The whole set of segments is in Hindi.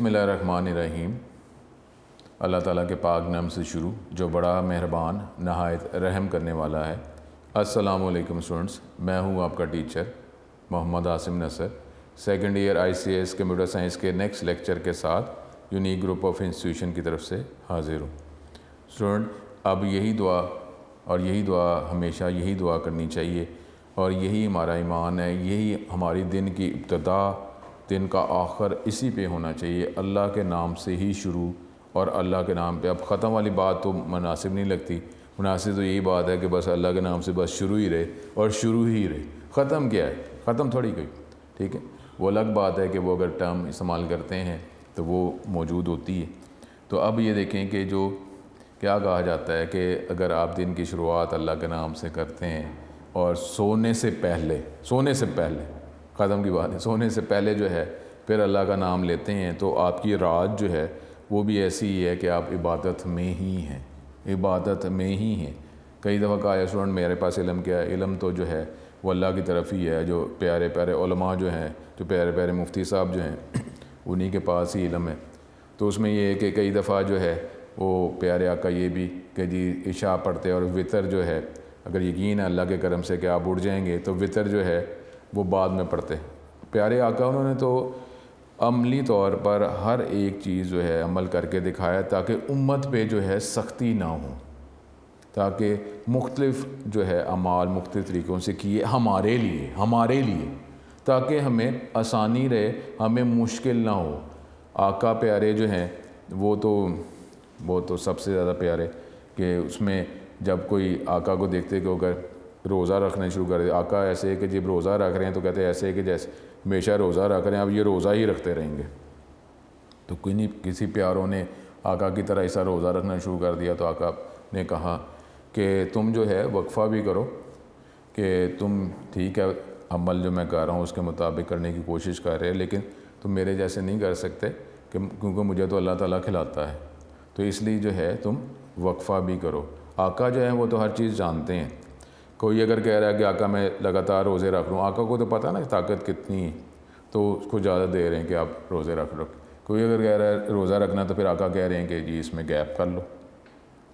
बिस्मिल्लाहिर्रहमानिर्रहीम। अल्लाह ताला के पाक नाम से शुरू जो बड़ा मेहरबान नहायत रहम करने वाला है। अस्सलामुअलैकुम स्टूडेंट्स, मैं हूँ आपका teacher Mohammad Asim Nasar, second year ICS computer science के नेक्स्ट लेक्चर के साथ यूनिक ग्रुप ऑफ इंस्टीट्यूशन की तरफ से हाजिर हूँ। स्टूडेंट, अब यही दुआ हमेशा यही दुआ करनी चाहिए और यही हमारा ईमान है, यही हमारी दिन की इब्तिदा, दिन का आखिर इसी पे होना चाहिए। अल्लाह के नाम से ही शुरू और अल्लाह के नाम पे। अब ख़त्म वाली बात तो मुनासिब नहीं लगती। मुनासिब तो यही बात है कि बस अल्लाह के नाम से बस शुरू ही रहे और शुरू ही रहे। ख़त्म क्या है? ख़त्म थोड़ी कोई, ठीक है। वो अलग बात है कि वो अगर टर्म इस्तेमाल करते हैं तो वो मौजूद होती है। तो अब ये देखें कि जो क्या कहा जाता है कि अगर आप दिन की शुरुआत अल्लाह के नाम से करते हैं और सोने से पहले ख़त्म की बात है, सोने से पहले जो है फिर अल्लाह का नाम लेते हैं तो आपकी रात जो है वो भी ऐसी ही है कि आप इबादत में ही हैं, इबादत में ही हैं। कई दफ़ा कहा है स्टूडेंट मेरे पास इल्म क्या है? इल्म तो जो है वो अल्लाह की तरफ ही है। जो प्यारे प्यारे उलमा जो हैं, जो प्यारे प्यारे मुफ्ती साहब जो हैं उन्हीं के पास ही इल्म है। तो उसमें ये है कि कई दफ़ा जो है वो प्यारे आका ये भी कि जी इशा पढ़ते और वितर जो है, अगर यकीन है अल्लाह के करम से कि आप उठ जाएंगे तो वितर जो है वो बाद में पढ़ते। प्यारे आका उन्होंने तो अमली तौर पर हर एक चीज़ जो है अमल करके दिखाया ताकि उम्मत पे जो है सख्ती ना हो, ताकि मुख्तलिफ़ जो है अमाल मुख्तलिफ़ तरीक़ों से किए हमारे लिए ताकि हमें आसानी रहे, हमें मुश्किल ना हो। आका प्यारे जो हैं वो तो सबसे ज़्यादा प्यारे कि उसमें जब कोई आका को देखते कि अगर रोज़ा रखना शुरू कर दे, आका ऐसे है कि जब रोज़ा रख रहे हैं तो कहते हैं ऐसे है कि जैसे हमेशा रोज़ा रख रहे हैं, अब ये रोज़ा ही रखते रहेंगे। तो किसी प्यारों ने आका की तरह ऐसा रोज़ा रखना शुरू कर दिया तो आका ने कहा कि तुम जो है वक्फ़ा भी करो कि तुम ठीक है अमल जो मैं कर रहा हूँ उसके मुताबिक करने की कोशिश कर रहे हैं, लेकिन तुम मेरे जैसे नहीं कर सकते क्योंकि मुझे तो अल्लाह ताला खिलाता है, तो इसलिए जो है तुम वक्फ़ा भी करो। आका जो है वो तो हर चीज़ जानते हैं। कोई अगर कह रहा है कि आका मैं लगातार रोज़े रख लूँ, आका को तो पता ना ताकत कितनी है, तो उसको ज़्यादा दे रहे हैं कि आप रोज़े रख लो। कोई अगर कह रहा है रोज़ा रखना तो फिर आका कह रहे हैं कि जी इसमें गैप कर लो।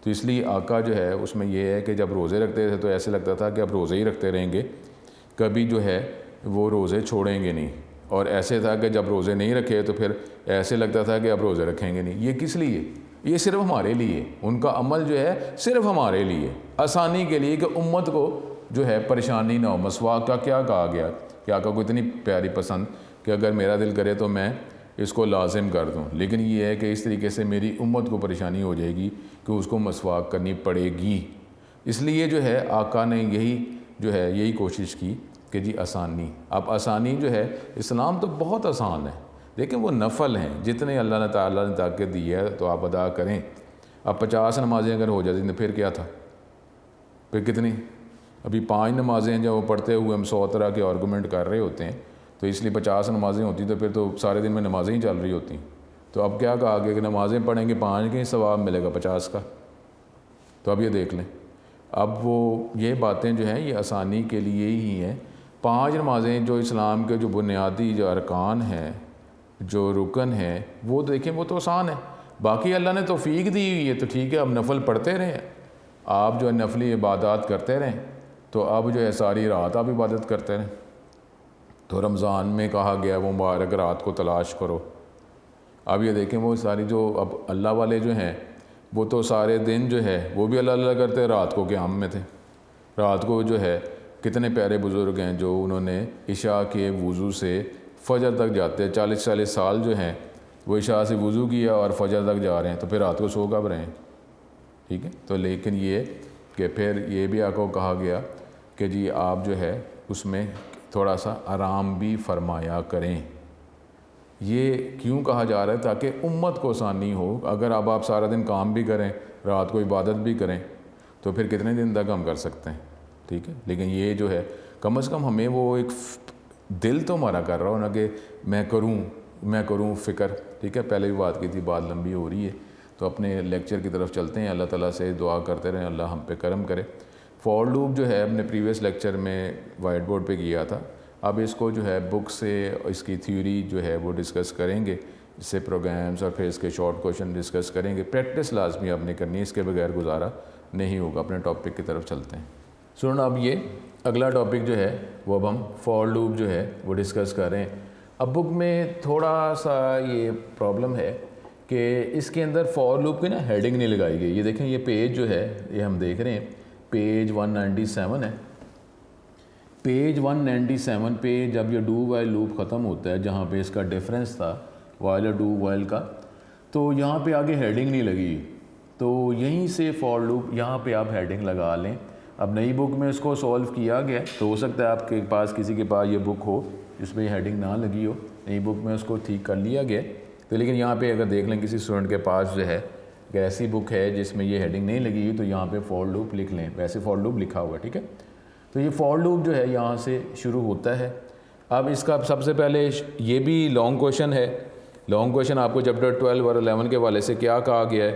तो इसलिए आका जो है उसमें यह है कि जब रोज़े रखते थे तो ऐसे लगता था कि अब रोज़े ही रखते रहेंगे, कभी जो है वो रोज़े छोड़ेंगे नहीं, और ऐसे था कि जब रोज़े नहीं रखे तो फिर ऐसे लगता था कि अब रोज़े रखेंगे नहीं। ये किस लिए? ये सिर्फ हमारे लिए, उनका अमल जो है सिर्फ हमारे लिए, आसानी के लिए कि उम्मत को जो है परेशानी ना हो। मसवाक का क्या कहा गया कि आका को इतनी प्यारी पसंद कि अगर मेरा दिल करे तो मैं इसको लाजिम कर दूं, लेकिन ये है कि इस तरीके से मेरी उम्मत को परेशानी हो जाएगी कि उसको मसवाक करनी पड़ेगी। इसलिए जो है आका ने यही कोशिश की कि जी आसानी। अब आसानी जो है, इस्लाम तो बहुत आसान है, लेकिन वो नफ़ल हैं, जितने अल्लाह ताला ने ताकत दी है तो आप अदा करें। अब 50 नमाज़ें अगर हो जाती तो फिर क्या था? फिर कितनी? अभी 5 नमाज़ें जब वो पढ़ते हुए हम 100 तरह के आर्गूमेंट कर रहे होते हैं, तो इसलिए 50 नमाज़ें होती तो फिर तो सारे दिन में नमाज़ें ही चल रही होती। तो अब क्या कहा गया कि नमाज़ें पढ़ेंगे 5 के सवाब मिलेगा 50 का। तो अब ये देख लें, अब ये बातें जो हैं ये आसानी के लिए ही हैं। 5 नमाज़ें जो इस्लाम के जो बुनियादी जो अरकान हैं, जो रुकन है, वो देखें वो तो आसान है। बाकी अल्लाह ने तौफीक दी हुई है, तो ठीक है अब नफल पढ़ते रहें, आप जो है नफली इबादत करते रहें, तो अब जो है सारी रात आप इबादत करते रहें। तो रमज़ान में कहा गया वो मुबारक रात को तलाश करो। अब ये देखें वो सारी जो अब अल्लाह वाले जो हैं वो तो सारे दिन जो है वो भी अल्लाह अल्लाह करते, रात को क़याम में थे। रात को जो है कितने प्यारे बुज़ुर्ग हैं जो उन्होंने इशा के वज़ू से फ़जर तक जाते हैं। 40-40 साल जो हैं वो इशा से वज़ू किया और फ़जर तक जा रहे हैं, तो फिर रात को सो कब रहे हैं? ठीक है। तो लेकिन ये कि फिर ये भी आपको कहा गया कि जी आप जो है उसमें थोड़ा सा आराम भी फरमाया करें। ये क्यों कहा जा रहा है? ताकि उम्मत को आसानी हो। अगर अब आप सारा दिन काम भी करें, रात को इबादत भी करें, तो फिर कितने दिन तक हम कर सकते हैं? ठीक है। लेकिन ये जो है कम से कम हमें वो एक दिल तो हमारा कर रहा हो ना कि मैं करूँ फ़िक्र। ठीक है, पहले भी बात की थी, बात लंबी हो रही है, तो अपने लेक्चर की तरफ चलते हैं। अल्लाह ताला से दुआ करते रहें अल्लाह हम पे करम करे। फॉर लूप जो है अपने प्रीवियस लेक्चर में वाइट बोर्ड पे किया था। अब इसको जो है बुक से इसकी थ्योरी जो है वो डिस्कस करेंगे इससे प्रोग्राम्स और फिर इसके शॉर्ट क्वेश्चन डिस्कस करेंगे। प्रैक्टिस लाजमी आपने करनी है, इसके बगैर गुजारा नहीं होगा। अपने टॉपिक की तरफ चलते हैं। सुन, अब ये अगला टॉपिक जो है वो अब हम फॉर लूप जो है वो डिस्कस कर रहे हैं। अब बुक में थोड़ा सा ये प्रॉब्लम है कि इसके अंदर फॉर लूप की ना हेडिंग नहीं लगाई गई। ये देखें, ये पेज जो है ये हम देख रहे हैं, पेज 197 है। पेज 197 पे जब ये डू वाइल लूप ख़त्म होता है, जहाँ पे इसका डिफरेंस था वाइल और डू वाइल का, तो यहाँ पे आगे हेडिंग नहीं लगी। तो यहीं से फॉर लूप यहाँ पे आप हेडिंग लगा लें। अब नई बुक में इसको सॉल्व किया गया, तो हो सकता है आपके पास किसी के पास ये बुक हो जिसमें हेडिंग ना लगी हो, नई बुक में उसको ठीक कर लिया गया। तो लेकिन यहाँ पे अगर देख लें किसी स्टूडेंट के पास जो है अगर ऐसी बुक है जिसमें ये हेडिंग नहीं लगी हुई, तो यहाँ पे फॉर लूप लिख लें। वैसे फॉर लूप लिखा हुआ, ठीक है। तो ये फॉर लूप जो है यहाँ से शुरू होता है। अब इसका सबसे पहले ये भी लॉन्ग क्वेश्चन है। लॉन्ग क्वेश्चन आपको चैप्टर 12 और 11 के वाले से क्या कहा गया है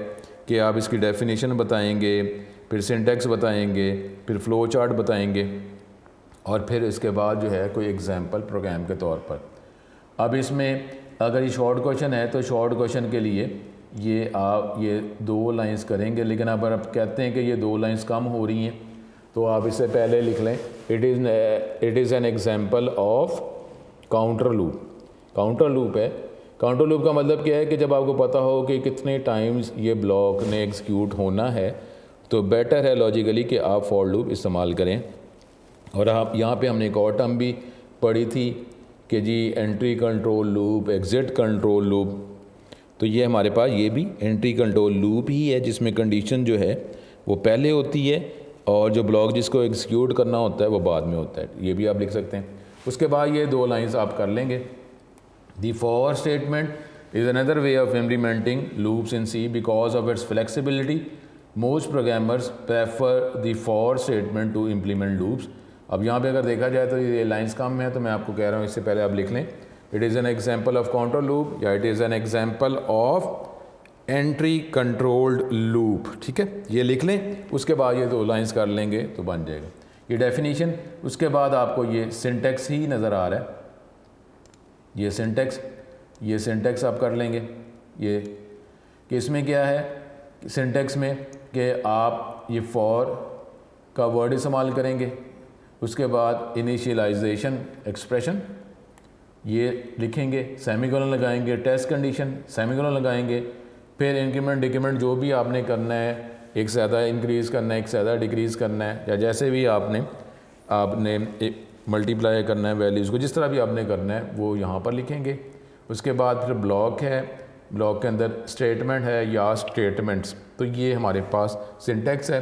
कि आप इसकी डेफिनेशन बताएंगे, फिर सिंटेक्स बताएंगे, फिर फ़्लो चार्ट बताएंगे और फिर इसके बाद जो है कोई एग्जांपल प्रोग्राम के तौर पर। अब इसमें अगर ये शॉर्ट क्वेश्चन है तो शॉर्ट क्वेश्चन के लिए ये आप ये 2 लाइंस करेंगे, लेकिन अगर आप कहते हैं कि ये 2 लाइंस कम हो रही हैं तो आप इससे पहले लिख लें it is an example of counter loop. Counter loop है। काउंटर लूप का मतलब क्या है कि जब आपको पता हो कि कितने टाइम्स ये ब्लॉक ने एग्जीक्यूट होना है, तो बेटर है लॉजिकली कि आप फॉर लूप इस्तेमाल करें। और आप यहाँ पे हमने एक और टर्म भी पढ़ी थी कि जी entry control loop, exit control loop. तो ये हमारे पास ये भी एंट्री कंट्रोल लूप ही है, जिसमें कंडीशन जो है वो पहले होती है और जो ब्लॉक जिसको एग्जीक्यूट करना होता है वो बाद में होता है। ये भी आप लिख सकते हैं। उसके बाद ये 2 लाइंस आप कर लेंगे। The for statement is another way of implementing loops in C because of its flexibility. Most programmers prefer the for statement to implement loops. अब यहाँ पे अगर देखा जाए तो ये लाइंस कम है, तो मैं आपको कह रहा हूँ इससे पहले आप लिख लें it is an example of counter loop या it is an example of entry controlled loop. ठीक है, ये लिख लें। उसके बाद ये 2 लाइंस कर लेंगे तो बन जाएगा ये डेफिनीशन। उसके बाद आपको ये सिंटेक्स ही नज़र आ रहा है, ये सिंटेक्स आप कर लेंगे। ये कि इसमें क्या है सिंटेक्स में कि आप ये फॉर का वर्ड इस्तेमाल करेंगे, उसके बाद इनिशियलाइजेशन एक्सप्रेशन ये लिखेंगे, सेमीकोलन लगाएंगे, टेस्ट कंडीशन सेमीकोलन लगाएंगे, फिर इंक्रीमेंट डिक्रीमेंट जो भी आपने करना है, एक से ज़्यादा इंक्रीज़ करना है, एक से ज़्यादा डिक्रीज़ करना है, या जैसे भी आपने मल्टीप्लाई करना है वैल्यूज़ को, जिस तरह भी आपने करना है वो यहाँ पर लिखेंगे। उसके बाद फिर ब्लॉक है, ब्लॉक के अंदर स्टेटमेंट है या स्टेटमेंट्स। तो ये हमारे पास सिंटेक्स है।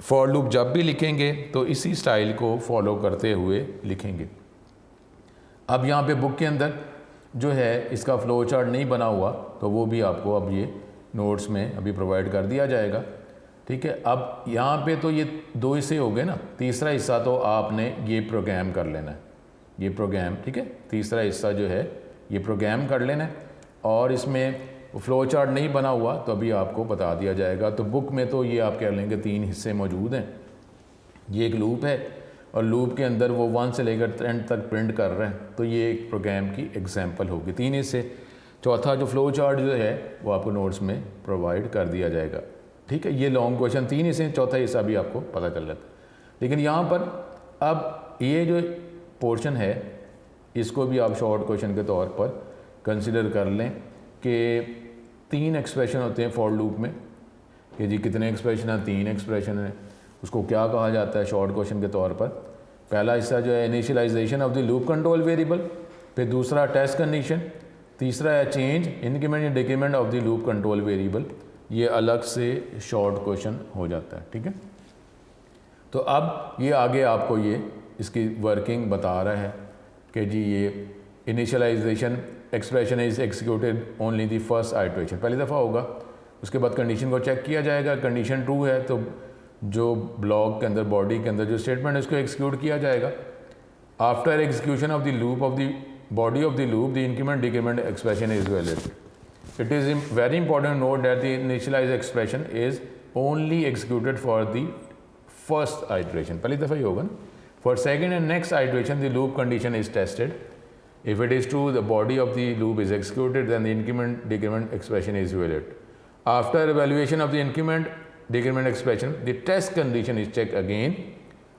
फॉर लूप जब भी लिखेंगे तो इसी स्टाइल को फॉलो करते हुए लिखेंगे। अब यहाँ पे बुक के अंदर जो है इसका फ़्लो चार्ट नहीं बना हुआ, तो वो भी आपको अब ये नोट्स में अभी प्रोवाइड कर दिया जाएगा। ठीक है, अब यहाँ पे तो ये 2 हिस्से हो गए ना, तीसरा हिस्सा तो आपने ये प्रोग्राम कर लेना है, ये प्रोग्राम। ठीक है, तीसरा हिस्सा जो है ये प्रोग्राम कर लेना है, और इसमें फ़्लो चार्ट नहीं बना हुआ तो अभी आपको बता दिया जाएगा। तो बुक में तो ये आप कह लेंगे 3 हिस्से मौजूद हैं। ये एक लूप है और लूप के अंदर वो 1 से लेकर 10 तक प्रिंट कर रहे हैं, तो ये एक प्रोग्राम की एग्जांपल होगी। 3 हिस्से। चौथा जो फ़्लो चार्ट जो है वो आपको नोट्स में प्रोवाइड कर दिया जाएगा। ठीक है, ये लॉन्ग क्वेश्चन 3 हिस्से, चौथा हिस्सा भी आपको पता चल जाता है। लेकिन यहाँ पर अब ये जो पोर्शन है इसको भी आप शॉर्ट क्वेश्चन के तौर पर कंसिडर कर लें कि 3 एक्सप्रेशन होते हैं फॉर लूप में, कि जी कितने एक्सप्रेशन हैं, 3 एक्सप्रेशन हैं। उसको क्या कहा जाता है शॉर्ट क्वेश्चन के तौर पर? पहला हिस्सा जो है initialisation of the loop control variable, फिर दूसरा टेस्ट कंडीशन, तीसरा है चेंज इंक्रीमेंट या decrement of the loop control variable. ये अलग से शॉर्ट क्वेश्चन हो जाता है। ठीक है, तो अब ये आगे आपको ये इसकी वर्किंग बता रहा है कि जी ये initialisation expression is executed only the first iteration, पहली दफ़ा होगा। उसके बाद कंडीशन को चेक किया जाएगा, कंडीशन ट्रू है तो जो ब्लॉक के अंदर बॉडी के अंदर जो स्टेटमेंट है उसको एक्सिक्यूट किया जाएगा। After execution of the loop of the body of the loop the increment decrement expression is valid. It is very important note that the initialise expression is only executed for the first iteration, पहली दफ़ा ही होगा ना। For second and next iteration the loop condition is tested If it is true, the body of the loop is executed, then the increment decrement expression is valid. After evaluation of the increment decrement expression, the test condition is checked again,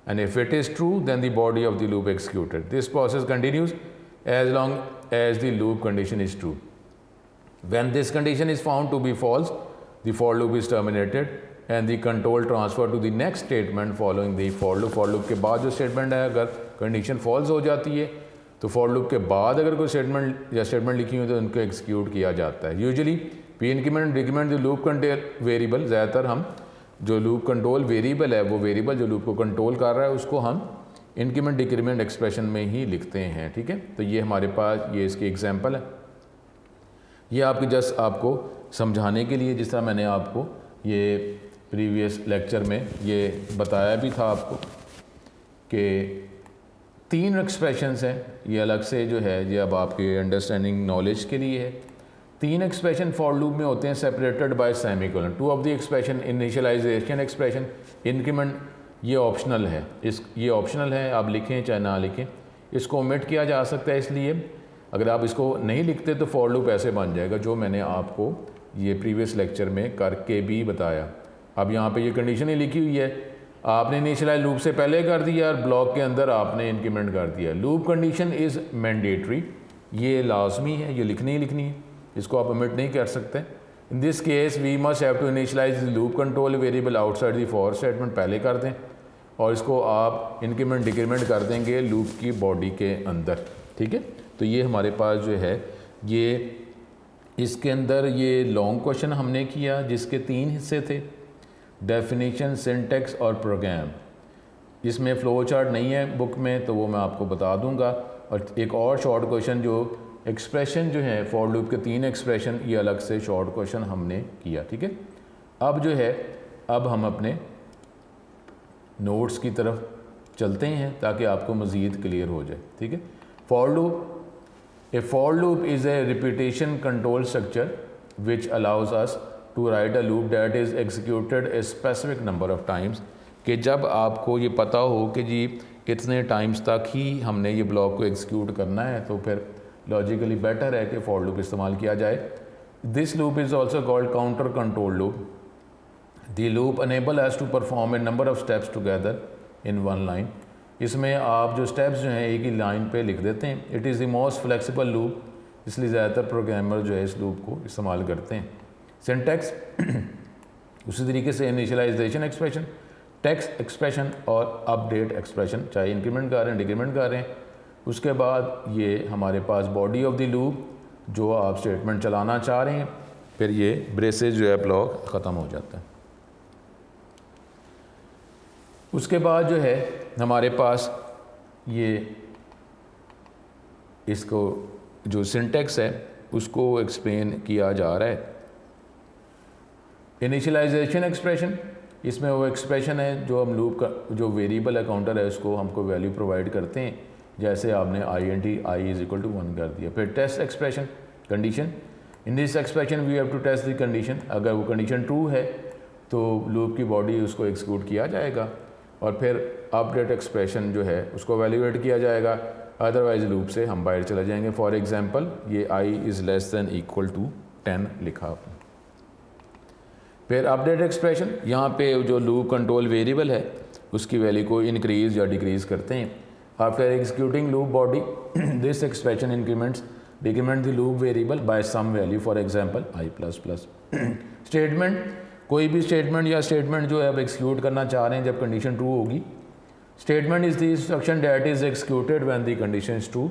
and if it is true, then the body of the loop executed. This process continues as long as the loop condition is true. When this condition is found to be false, the for loop is terminated and the control transfer to the next statement following the for loop. For loop के बाद जो statement है, अगर condition false हो जाती है तो for loop के बाद अगर कोई statement या statement लिखी हुई तो उनको execute किया जाता है. Usually p increment decrement the loop control variable, ज़्यादातर हम जो loop control variable है वो variable जो loop को control कर रहा है उसको हम इंक्रीमेंट डिक्रीमेंट एक्सप्रेशन में ही लिखते हैं. ठीक है, तो ये हमारे पास ये इसकी एग्जांपल है. ये आपके जस्ट आपको समझाने के लिए, जिस तरह मैंने आपको ये प्रीवियस लेक्चर में ये बताया भी था आपको कि 3 एक्सप्रेशंस हैं. ये अलग से जो है ये अब आपके अंडरस्टैंडिंग नॉलेज के लिए है. 3 एक्सप्रेशन फॉर लूप में होते हैं separated by semicolon. 2 of the expression initialisation expression increment ये ऑप्शनल है. ये ऑप्शनल है, आप लिखें चाहे ना लिखें, इसको ओमिट किया जा सकता है. इसलिए अगर आप इसको नहीं लिखते तो फॉर लूप ऐसे बन जाएगा जो मैंने आपको ये प्रीवियस लेक्चर में करके भी बताया. अब यहाँ पे ये कंडीशन ही लिखी हुई है, आपने इनिशियलाइज लूप से पहले कर दिया और ब्लॉक के अंदर आपने इंक्रीमेंट कर दिया. लूप कंडीशन इज़ मैंडेटरी, ये लाजमी है, ये लिखनी ही लिखनी है, इसको आप ओमिट नहीं कर सकते. In this case we must have to initialise the loop control variable outside the for statement, पहले कर दें और इसको आप इंक्रीमेंट डिक्रीमेंट कर देंगे लूप की बॉडी के अंदर. ठीक है, तो ये हमारे पास जो है ये इसके अंदर ये लॉन्ग क्वेश्चन हमने किया जिसके 3 हिस्से थे, डेफिनेशन, सिंटेक्स और प्रोग्राम. इसमें फ्लो चार्ट नहीं है बुक में तो वो मैं आपको बता दूंगा. और एक और शॉर्ट क्वेश्चन जो एक्सप्रेशन जो है फॉर लूप के 3 एक्सप्रेशन, ये अलग से शॉर्ट क्वेश्चन हमने किया. ठीक है, अब जो है अब हम अपने नोट्स की तरफ चलते हैं ताकि आपको मज़ीद क्लियर हो जाए. ठीक है, for loop, a for loop is a repetition control structure which allows us to write a loop that is executed a specific number of times. कि जब आपको ये पता हो कि जी कितने टाइम्स तक ही हमने ये ब्लॉक को एग्जीक्यूट करना है तो फिर लॉजिकली बेटर है कि फॉर लूप इस्तेमाल किया जाए. This loop is also called counter control loop. The loop enable us to perform a number of steps together in one line. इसमें आप जो स्टेप्स जो हैं एक ही लाइन पे लिख देते हैं. It is the most flexible loop, इसलिए ज़्यादातर प्रोग्रामर जो है इस लूप को इस्तेमाल करते हैं. सिंटैक्स उसी तरीके से इनिशियलाइजेशन एक्सप्रेशन, टेक्स्ट एक्सप्रेशन और अपडेट एक्सप्रेशन, चाहे इंक्रीमेंट कर रहे हैं डिक्रीमेंट कर रहे हैं. उसके बाद ये हमारे पास बॉडी ऑफ द लूप जो आप स्टेटमेंट चलाना चाह रहे हैं, फिर ये ब्रेसेस जो है ब्लॉक ख़त्म हो जाता है. उसके बाद जो है हमारे पास ये इसको जो सिंटेक्स है उसको एक्सप्लेन किया जा रहा है. इनिशियलाइजेशन एक्सप्रेशन, इसमें वो एक्सप्रेशन है जो हम लूप का जो वेरिएबल है काउंटर है उसको हमको वैल्यू प्रोवाइड करते हैं. जैसे आपने आई इज इक्वल टू 1 कर दिया. फिर test expression, condition. In this expression we have to test the condition. अगर वो कंडीशन ट्रू है तो लूप की बॉडी उसको एग्जीक्यूट किया जाएगा. और फिर अपडेट एक्सप्रेशन जो है उसको वैल्यूएट किया जाएगा, अदरवाइज लूप से हम बाहर चले जाएंगे. फॉर एग्जांपल ये i is less than equal to 10 लिखा आपने. फिर अपडेट एक्सप्रेशन, यहाँ पे जो लूप कंट्रोल वेरिएबल है उसकी वैल्यू को इंक्रीज़ या डिक्रीज़ करते हैं. After executing loop body this expression increments decrement the loop variable by some value, for example i++. Statement, कोई भी स्टेटमेंट या स्टेटमेंट जो है आप एग्जीक्यूट करना चाह रहे हैं जब कंडीशन ट्रू होगी. Statement is the instruction that is executed when the condition is true.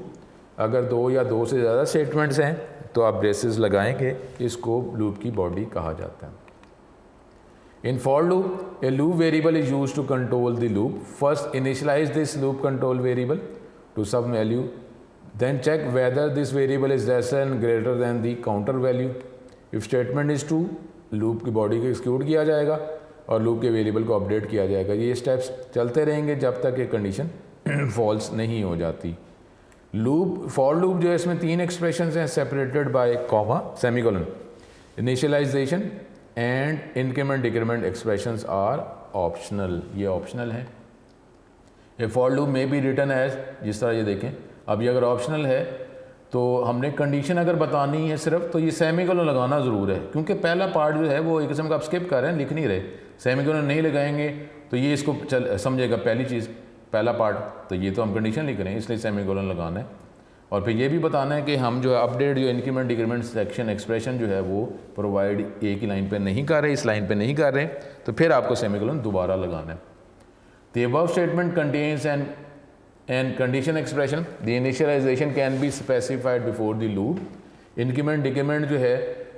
अगर 2 या 2 से ज़्यादा स्टेटमेंट्स हैं तो आप ब्रेसेस लगाएंगे, इसको लूप की बॉडी कहा जाता है. In for loop, a loop variable is used to control the loop. First, initialize this loop control variable to some value. Then check whether this variable is less than greater than the counter value. If statement is true, loop की body को execute किया जाएगा और loop के variable को update किया जाएगा. ये steps चलते रहेंगे जब तक ये condition false नहीं हो जाती. Loop, for loop जो है इसमें 3 expressions हैं separated by comma, semicolon. Initialization and increment decrement expressions are optional, ये ऑप्शनल है. ए फॉर लूप में बी रिटर्न एज, जिस तरह ये देखें अब ये अगर ऑप्शनल है तो हमने कंडीशन अगर बतानी है सिर्फ, तो ये सेमीकोलन लगाना ज़रूर है, क्योंकि पहला पार्ट जो है वो एक किस्म का आप स्किप कर रहे हैं, लिख नहीं रहे। सेमीकोलन नहीं लगाएंगे तो ये इसको समझेगा पहली चीज़, पहला पार्ट, तो ये तो हम कंडीशन लिख रहे हैं, इसलिए सेमीकोलन लगाना है। और फिर ये भी बताना है कि हम जो है अपडेट जो इंक्रीमेंट डिक्रीमेंट सेक्शन एक्सप्रेशन जो है वो प्रोवाइड एक ही लाइन पे नहीं कर रहे, इस लाइन पे नहीं कर रहे, तो फिर आपको सेमीकोलन दोबारा लगाना है। The above statement contains an condition expression, the initialisation can be specified before the loop. Increment decrement जो है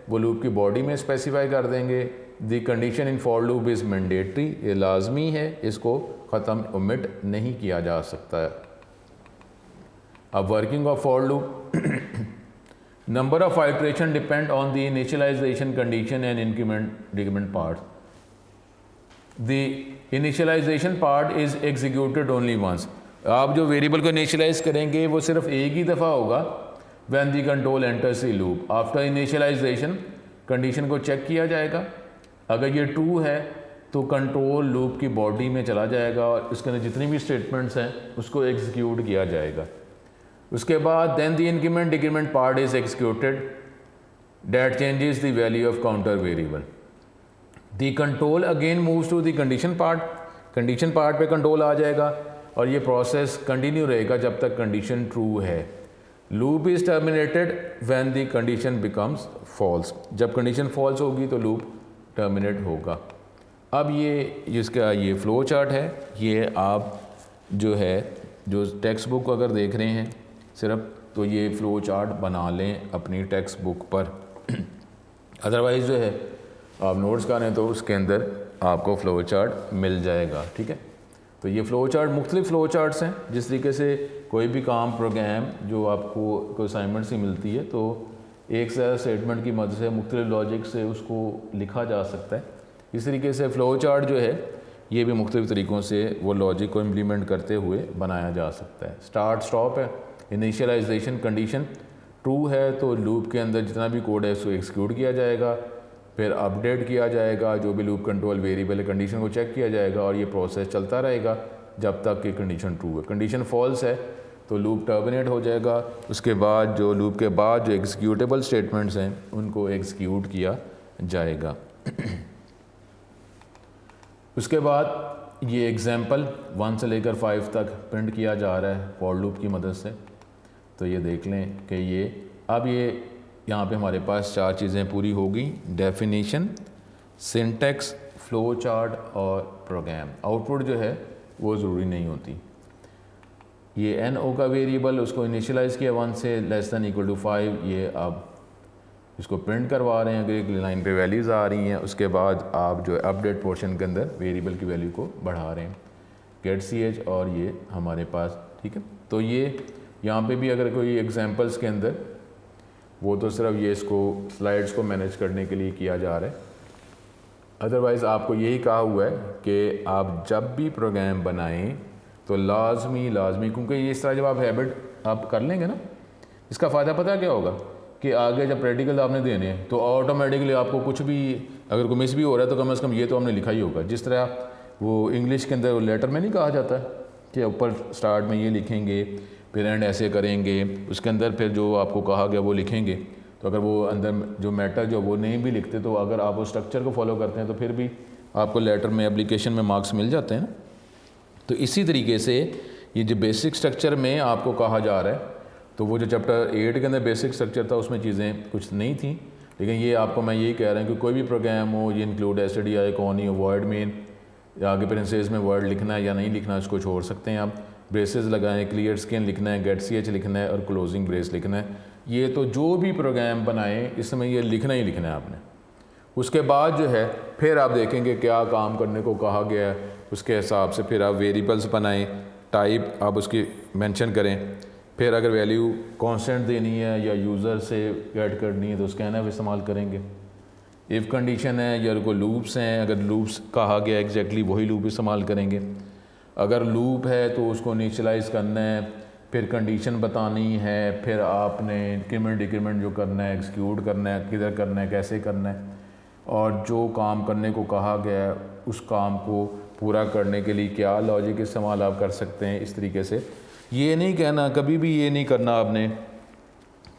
वो लूप की बॉडी में स्पेसिफाई कर देंगे। The condition in for loop is mandatory, ये लाजमी है, इसको ख़त्म ओमिट नहीं किया जा सकता है। अब working of for loop, number of iteration depend on the initialisation condition and increment decrement part. The initialisation part is executed only once. आप जो वेरिएबल को इनिशियलाइज करेंगे वो सिर्फ एक ही दफ़ा होगा, when the control enters the loop. After initialisation condition को चेक किया जाएगा, अगर ये ट्रू है तो कंट्रोल लूप की बॉडी में चला जाएगा और इसके अंदर जितनी भी स्टेटमेंट्स हैं उसको एग्जीक्यूट किया जाएगा। उसके बाद then the increment decrement part is executed that changes the value of counter variable. The control again moves to the condition part, condition part पे कंट्रोल आ जाएगा और ये प्रोसेस कंटिन्यू रहेगा जब तक कंडीशन ट्रू है। Loop is terminated when the condition becomes false, जब कंडीशन फॉल्स होगी तो लूप टर्मिनेट होगा। अब ये इसका ये फ्लो चार्ट है, ये आप जो है जो टेक्स्ट बुक अगर देख रहे हैं सिर्फ, तो ये फ़्लो चार्ट बना लें अपनी टेक्स्ट बुक पर। अदरवाइज़ जो है आप नोट्स कर रहे हैं तो उसके अंदर आपको फ़्लो चार्ट मिल जाएगा, ठीक है। तो ये फ़्लो चार्ट मुख्तलिफ़ फ़्लो चार्ट्स हैं, जिस तरीके से कोई भी काम प्रोग्राम जो आपको कोई असाइनमेंट से मिलती है तो एक से ज़्यादा स्टेटमेंट की मदद से मुख्तलिफ़ लॉजिक से उसको लिखा जा सकता है। इस तरीके से फ़्लो चार्ट जो है ये भी मुख्तलिफ़ तरीक़ों से वो लॉजिक को इम्प्लीमेंट करते हुए बनाया जा सकता है। स्टार्ट स्टॉप है, इनिशियलाइजेशन कंडीशन ट्रू है तो लूप के अंदर जितना भी कोड है उसको एक्सिक्यूट किया जाएगा, फिर अपडेट किया जाएगा, जो भी लूप कंट्रोल वेरिएबल है कंडीशन को चेक किया जाएगा और ये प्रोसेस चलता रहेगा जब तक कि कंडीशन ट्रू है। कंडीशन फॉल्स है तो लूप टर्मिनेट हो जाएगा। उसके बाद जो लूप के बाद जो एग्जीक्यूटेबल स्टेटमेंट्स हैं उनको एग्जीक्यूट किया जाएगा। उसके बाद ये एग्जाम्पल 1 से लेकर 5 तक प्रिंट किया जा रहा है फॉर लूप की मदद से, तो ये देख लें कि ये अब ये यहाँ पे हमारे पास 4 चीज़ें पूरी हो गई, डेफिनेशन, सिंटैक्स, फ्लो चार्ट और प्रोग्राम। आउटपुट जो है वो ज़रूरी नहीं होती। ये NO का वेरिएबल उसको इनिशियलाइज़ किया 1 से लेस दैन इक्वल टू 5, ये अब इसको प्रिंट करवा रहे हैं, अगर एक लाइन पे वैल्यूज़ आ रही हैं उसके बाद आप जो है अपडेट पोर्शन के अंदर वेरिएबल की वैल्यू को बढ़ा रहे हैं, गेट CH और ये हमारे पास, ठीक है। तो ये यहाँ पे भी अगर कोई एग्जांपल्स के अंदर वो तो सिर्फ ये इसको स्लाइड्स को मैनेज करने के लिए किया जा रहा है, अदरवाइज़ आपको यही कहा हुआ है कि आप जब भी प्रोग्राम बनाएं तो लाजमी क्योंकि ये इस तरह जब आप हैबिट आप कर लेंगे ना, इसका फ़ायदा पता क्या होगा कि आगे जब प्रैक्टिकल आपने देने हैं तो ऑटोमेटिकली आपको कुछ भी अगर कोई मिस भी हो रहा है तो कम से कम ये तो हमने लिखा ही होगा। जिस तरह वो इंग्लिश के अंदर लेटर में नहीं कहा जाता कि ऊपर स्टार्ट में ये लिखेंगे फिर एंड ऐसे करेंगे, उसके अंदर फिर जो आपको कहा गया वो लिखेंगे। तो अगर वो अंदर जो मैटर जो वो नहीं भी लिखते तो अगर आप उस स्ट्रक्चर को फॉलो करते हैं तो फिर भी आपको लेटर में एप्लीकेशन में मार्क्स मिल जाते हैं ना। तो इसी तरीके से ये जो बेसिक स्ट्रक्चर में आपको कहा जा रहा है, तो वो जो चैप्टर 8 के अंदर बेसिक स्ट्रक्चर था उसमें चीज़ें कुछ नहीं थी, लेकिन ये आपको मैं यही कह रहा हूँ कि कोई भी प्रोग्राम हो, ये इंक्लूड STDI कौन ही हो, वॉइड मेन या आगे पेरेंथेसिस में वर्ड लिखना है या नहीं लिखना इसको छोड़ सकते हैं आप, ब्रेसेस लगाएं, क्लियर स्किन लिखना है, गेट CH लिखना है और क्लोजिंग ब्रेस लिखना है। ये तो जो भी प्रोग्राम बनाएं इसमें ये लिखना ही लिखना है आपने। उसके बाद जो है फिर आप देखेंगे क्या काम करने को कहा गया है, उसके हिसाब से फिर आप वेरिएबल्स बनाएं, टाइप आप उसकी मेंशन करें, फिर अगर वैल्यू कांस्टेंट देनी है या यूज़र से गेट करनी है तो स्कैनफ इस्तेमाल करेंगे। इफ़ कंडीशन है या कोई लूप्स हैं, अगर लूप्स कहा गया एग्जैक्टली वही लूप इस्तेमाल करेंगे। अगर लूप है तो उसको इनिशियलाइज़ करना है, फिर कंडीशन बतानी है, फिर आपने इंक्रीमेंट डिक्रीमेंट जो करना है एक्सिक्यूट करना है, किधर करना है, कैसे करना है, और जो काम करने को कहा गया है उस काम को पूरा करने के लिए क्या लॉजिक इस्तेमाल आप कर सकते हैं। इस तरीके से ये नहीं कहना, कभी भी ये नहीं करना आपने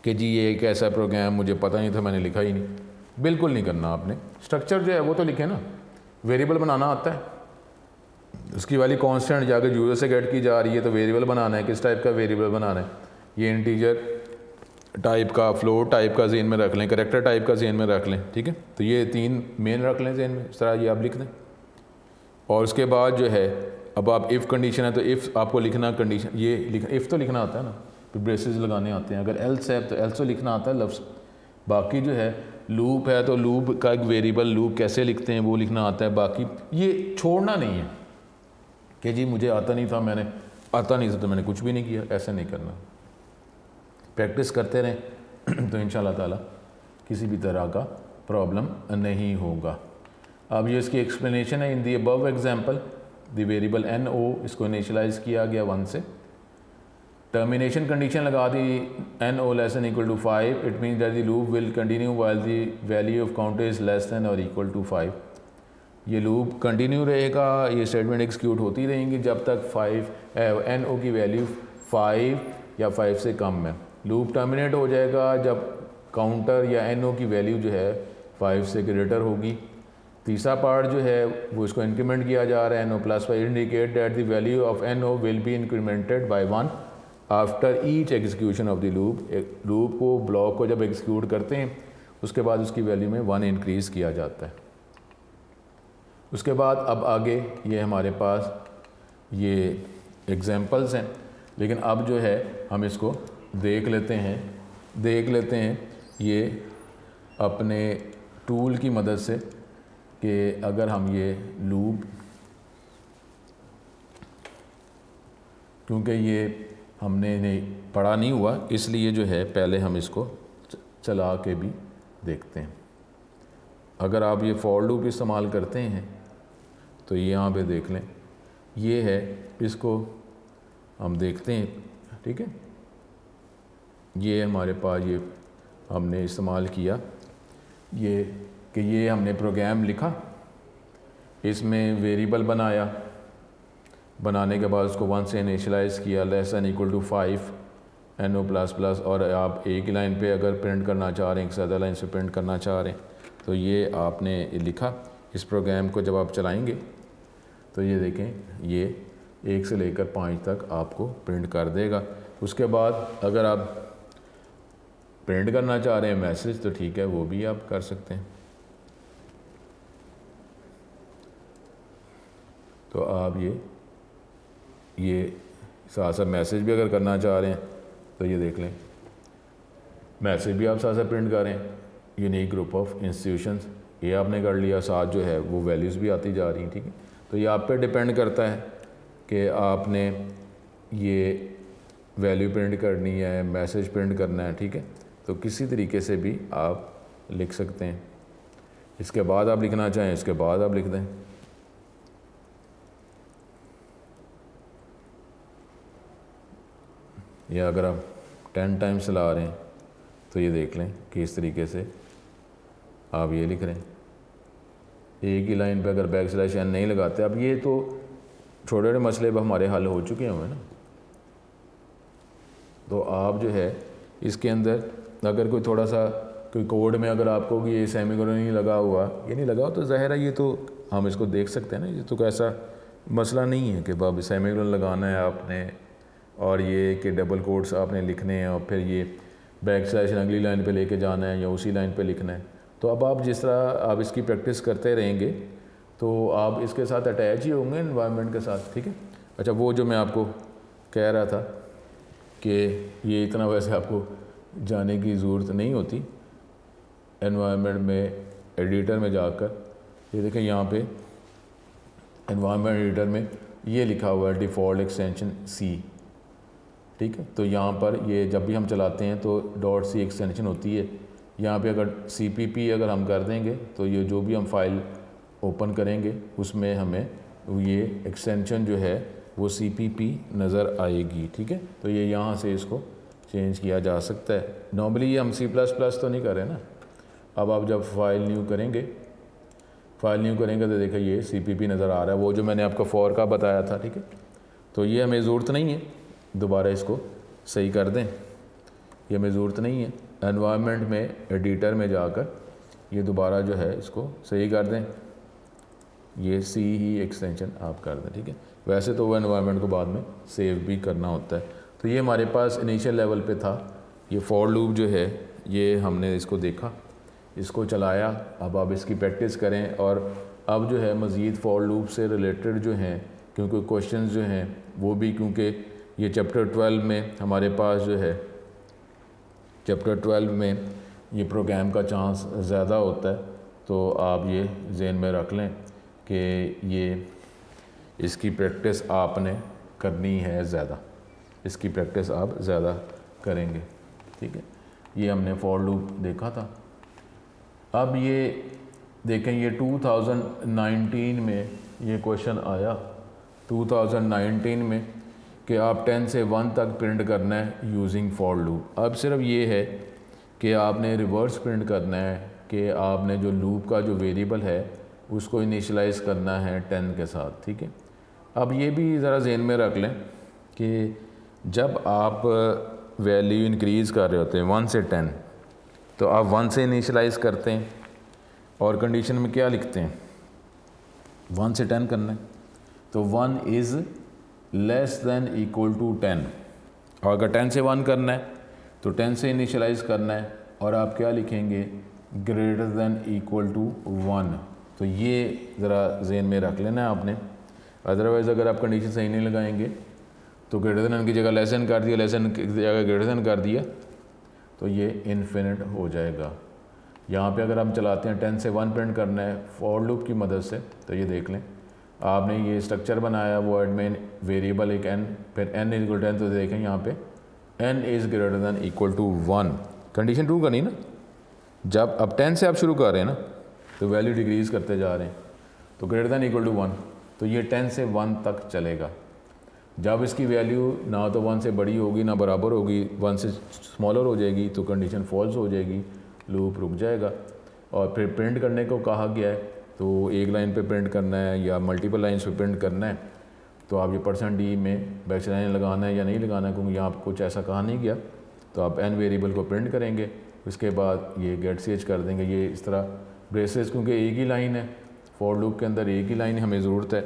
कि जी ये एक ऐसा प्रोग्राम मुझे पता नहीं था, मैंने लिखा ही नहीं। बिल्कुल नहीं करना आपने। स्ट्रक्चर जो है वो तो लिखे ना। वेरिएबल बनाना आता है, उसकी वाली कांस्टेंट जाकर यूज़र से गेट की जा रही है, तो वेरिएबल बनाना है। किस टाइप का वेरिएबल बनाना है? ये इंटीजर टाइप का, फ्लोट टाइप का ज़हन में रख लें, करैक्टर टाइप का ज़हन में रख लें, ठीक है। तो ये 3 मेन रख लें ज़हन में, इस तरह ये आप लिख दें। और उसके बाद जो है, अब आप इफ़ कंडीशन है तो इफ़ आपको लिखना, कंडीशन ये इफ़ तो लिखना आता है ना, फिर ब्रेसेस लगाने आते हैं। अगर एल्स है तो एल्स तो लिखना आता है लफ्ज़। बाकी जो है लूप है तो लूप का एक वेरिएबल लूप कैसे लिखते हैं वो लिखना आता है। बाकी ये छोड़ना नहीं है कि जी मुझे आता नहीं था, मैंने आता नहीं था तो मैंने कुछ भी नहीं किया, ऐसा नहीं करना। प्रैक्टिस करते रहें तो इंशाल्लाह ताला किसी भी तरह का प्रॉब्लम नहीं होगा। अब ये इसकी एक्सप्लेनेशन है। In the above example the variable N O, इसको इनिशियलाइज किया गया 1 से। टर्मिनेशन कंडीशन लगा दी N O less than equal to 5, it means that the loop will continue while the value of counter is less than और इक्वल टू 5। ये लूप कंटिन्यू रहेगा, ये स्टेटमेंट एग्जीक्यूट होती रहेंगी जब तक 5 एन ओ की वैल्यू 5 या 5 से कम है। लूप टर्मिनेट हो जाएगा जब काउंटर या एन ओ की वैल्यू जो है 5 से ग्रेटर होगी। तीसरा पार्ट जो है वो इसको इंक्रीमेंट किया जा रहा है, N O plus 5 indicate that the value of N O will be incremented by 1 after each execution of the loop. Loop को, ब्लॉक को जब एग्जीक्यूट करते हैं उसके बाद उसकी वैल्यू में 1 इंक्रीज़ किया जाता है। उसके बाद अब आगे ये हमारे पास ये एग्जांपल्स हैं, लेकिन अब जो है हम इसको देख लेते हैं ये अपने टूल की मदद से कि अगर हम ये लूप, क्योंकि ये हमने नहीं पढ़ा नहीं हुआ इसलिए जो है पहले हम इसको चला के भी देखते हैं। अगर आप ये फॉर लूप इस्तेमाल करते हैं तो ये यहाँ पे देख लें, ये है, इसको हम देखते हैं, ठीक है। ये हमारे पास ये हमने इस्तेमाल किया ये कि ये हमने प्रोग्राम लिखा, इसमें वेरिएबल बनाया, बनाने के बाद उसको 1 से इनिशियलाइज़ किया, less than equal to 5 N O plus plus. और आप एक ही लाइन पे अगर प्रिंट करना चाह रहे हैं, एक से ज़्यादा लाइन से प्रिंट करना चाह रहे हैं तो ये आपने लिखा। इस प्रोग्राम को जब आप चलाएंगे तो ये देखें, ये 1 से लेकर 5 तक आपको प्रिंट कर देगा। उसके बाद अगर आप प्रिंट करना चाह रहे हैं मैसेज तो ठीक है, वो भी आप कर सकते हैं। तो आप ये साथ साथ मैसेज भी अगर करना चाह रहे हैं तो ये देख लें, मैसेज भी आप साथ साथ प्रिंट करें। यूनिक ग्रुप ऑफ इंस्टीट्यूशंस ये आपने कर लिया, साथ जो है वो वैल्यूज़ भी आती जा रही हैं, ठीक है। तो ये आप पे डिपेंड करता है कि आपने ये वैल्यू प्रिंट करनी है, मैसेज प्रिंट करना है, ठीक है। तो किसी तरीके से भी आप लिख सकते हैं। इसके बाद आप लिखना चाहें, इसके बाद आप लिख दें। या अगर आप 10 टाइम्स चला रहे हैं तो ये देख लें कि इस तरीके से आप ये लिख रहे हैं। एक ही लाइन पे अगर बैक स्लैश एन नहीं लगाते, अब ये तो छोटे छोटे मसले अब हमारे हल हो चुके हैं ना। तो आप जो है इसके अंदर अगर कोई थोड़ा सा कोई कोड में अगर आपको कि ये सेमीकोलन नहीं लगा हुआ, ये नहीं लगा तो ज़ाहिर है ये तो हम इसको देख सकते हैं ना। ये तो कोई ऐसा मसला नहीं है कि बाब सेमीकोलन लगाना है आपने और ये कि डबल कोट्स आपने लिखने हैं और फिर ये बैक स्लैश अगली लाइन पे लेके जाना है या उसी लाइन पे लिखना है। तो अब आप जिस तरह आप इसकी प्रैक्टिस करते रहेंगे तो आप इसके साथ अटैच ही होंगे इन्वायरमेंट के साथ, ठीक है। अच्छा, वो जो मैं आपको कह रहा था कि ये इतना वैसे आपको जाने की ज़रूरत नहीं होती। एनवायरनमेंट में एडिटर में जाकर ये देखें, यहाँ पे एनवायरनमेंट एडिटर में ये लिखा हुआ है डिफ़ॉल्ट एक्सटेंशन सी, ठीक है। तो यहाँ पर ये जब भी हम चलाते हैं तो .c एक्सटेंशन होती है। यहाँ पे अगर cpp अगर हम कर देंगे तो ये जो भी हम फाइल ओपन करेंगे उसमें हमें ये एक्सटेंशन जो है वो cpp नज़र आएगी, ठीक है। तो ये यहाँ से इसको चेंज किया जा सकता है। नॉर्मली ये हम C++ तो नहीं कर रहे ना। अब आप जब फाइल न्यू करेंगे तो देखिए ये cpp नज़र आ रहा है, वो जो मैंने आपको फॉर का बताया था, ठीक है। तो ये हमें ज़रूरत नहीं है, दोबारा इसको सही कर दें। ये हमें ज़रूरत नहीं है। एनवायरनमेंट में एडिटर में जाकर ये दोबारा जो है इसको सही कर दें, ये सी ही एक्सटेंशन आप कर दें, ठीक है। वैसे तो वो एनवायरनमेंट को बाद में सेव भी करना होता है। तो ये हमारे पास इनिशियल लेवल पे था। ये फॉर लूप जो है ये हमने इसको देखा, इसको चलाया। अब आप इसकी प्रैक्टिस करें और अब जो है मज़ीद फॉर लूप से रिलेटेड जो हैं, क्योंकि क्वेश्चंस जो हैं वो भी, क्योंकि ये चैप्टर 12 में हमारे पास जो है, चैप्टर 12 में ये प्रोग्राम का चांस ज़्यादा होता है। तो आप ये ज़हन में रख लें कि ये इसकी प्रैक्टिस आपने करनी है ज़्यादा, इसकी प्रैक्टिस आप ज़्यादा करेंगे, ठीक है। ये हमने फॉर लूप देखा था। अब ये देखें, ये 2019 में ये क्वेश्चन आया 2019 में कि आप 10 से 1 तक प्रिंट करना है यूजिंग फॉर लूप। अब सिर्फ ये है कि आपने रिवर्स प्रिंट करना है कि आपने जो लूप का जो वेरिएबल है उसको इनिशियलाइज़ करना है 10 के साथ, ठीक है। अब ये भी ज़रा ज़हन में रख लें कि जब आप वैल्यू इंक्रीज़ कर रहे होते हैं 1 से 10, तो आप 1 से इनिशियलाइज़ करते हैं और कंडीशन में क्या लिखते हैं, 1 से 10 करना है, तो 1 is less than equal to 10। और अगर 10 से 1 करना है तो 10 से इनिशियलाइज़ करना है और आप क्या लिखेंगे, ग्रेटर दैन इक्वल टू 1। तो ये ज़रा ज़हन में रख लेना है आपने। अदरवाइज़ अगर आप कंडीशन सही नहीं लगाएंगे तो ग्रेटर दैन की जगह लेस दैन कर दिया, लेस दैन की जगह ग्रेटर दैन कर दिया, तो ये इन्फिनिट हो जाएगा। यहाँ पे अगर हम चलाते हैं 10 से 1 प्रिंट करना है फॉर लूप की मदद से, तो ये देख लें आपने ये स्ट्रक्चर बनाया वर्ड में वेरिएबल एक n, फिर n इज इक्वल 10, तो देखें यहाँ पे n is greater than equal to 1। Condition true करनी ना। जब अब 10 से आप शुरू कर रहे हैं ना तो वैल्यू डिक्रीज़ करते जा रहे हैं, तो ग्रेटर दैन इक्वल टू 1, तो ये 10 से 1 तक चलेगा। जब इसकी वैल्यू ना तो 1 से बड़ी होगी ना बराबर होगी, 1 से स्मॉलर हो जाएगी, तो कंडीशन फॉल्स हो जाएगी, लूप रुक जाएगा। और फिर प्रिंट करने को कहा गया है, तो एक लाइन पे प्रिंट करना है या मल्टीपल लाइंस पे प्रिंट करना है, तो आप ये %d में बैच लाइन लगाना है या नहीं लगाना है, क्योंकि यहाँ कुछ ऐसा कहा नहीं गया। तो आप n वेरिएबल को प्रिंट करेंगे, उसके बाद ये गेट ch कर देंगे। ये इस तरह ब्रेसेस, क्योंकि एक ही लाइन है फॉर लूप के अंदर, एक ही लाइन हमें ज़रूरत है,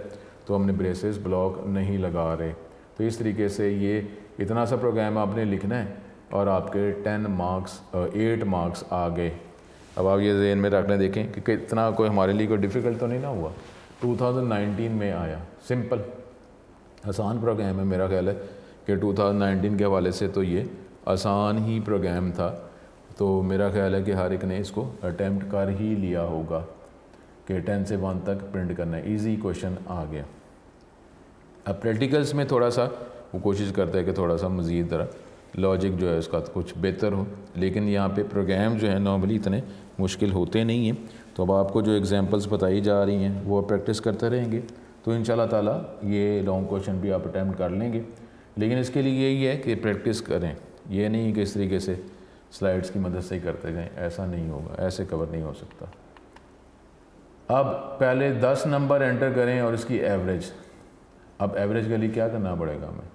तो हमने ब्रेसेस ब्लॉक नहीं लगा रहे। तो इस तरीके से ये इतना सा प्रोग्राम आपने लिखना है और आपके 8 मार्क्स आ गए। अब आप ये ज़हन में रखना, देखें कि इतना कोई हमारे लिए कोई डिफ़िकल्ट तो नहीं ना हुआ। 2019 में आया, सिंपल आसान प्रोग्राम है। मेरा ख्याल है कि 2019 के हवाले से तो ये आसान ही प्रोग्राम था। तो मेरा ख्याल है कि हर एक ने इसको अटैम्प्ट कर ही लिया होगा कि 10 से 1 तक प्रिंट करना है। ईजी क्वेश्चन आ गया। अब प्रैक्टिकल्स में थोड़ा सा वो कोशिश करता है कि थोड़ा सा मज़ीद तरह लॉजिक जो है उसका कुछ बेहतर हो, लेकिन यहाँ पे प्रोग्राम जो है नॉर्मली इतने मुश्किल होते नहीं हैं। तो अब आपको जो एग्जांपल्स बताई जा रही हैं वो प्रैक्टिस करते रहेंगे, तो इंशाल्लाह ताला ये लॉन्ग क्वेश्चन भी आप अटैम्प्ट कर लेंगे। लेकिन इसके लिए यही है कि प्रैक्टिस करें, ये नहीं कि इस तरीके से स्लाइड्स की मदद से ही करते जाएँ, ऐसा नहीं होगा, ऐसे कवर नहीं हो सकता। अब पहले 10 नंबर एंटर करें और इसकी एवरेज। अब एवरेज के लिए क्या करना पड़ेगा हमें,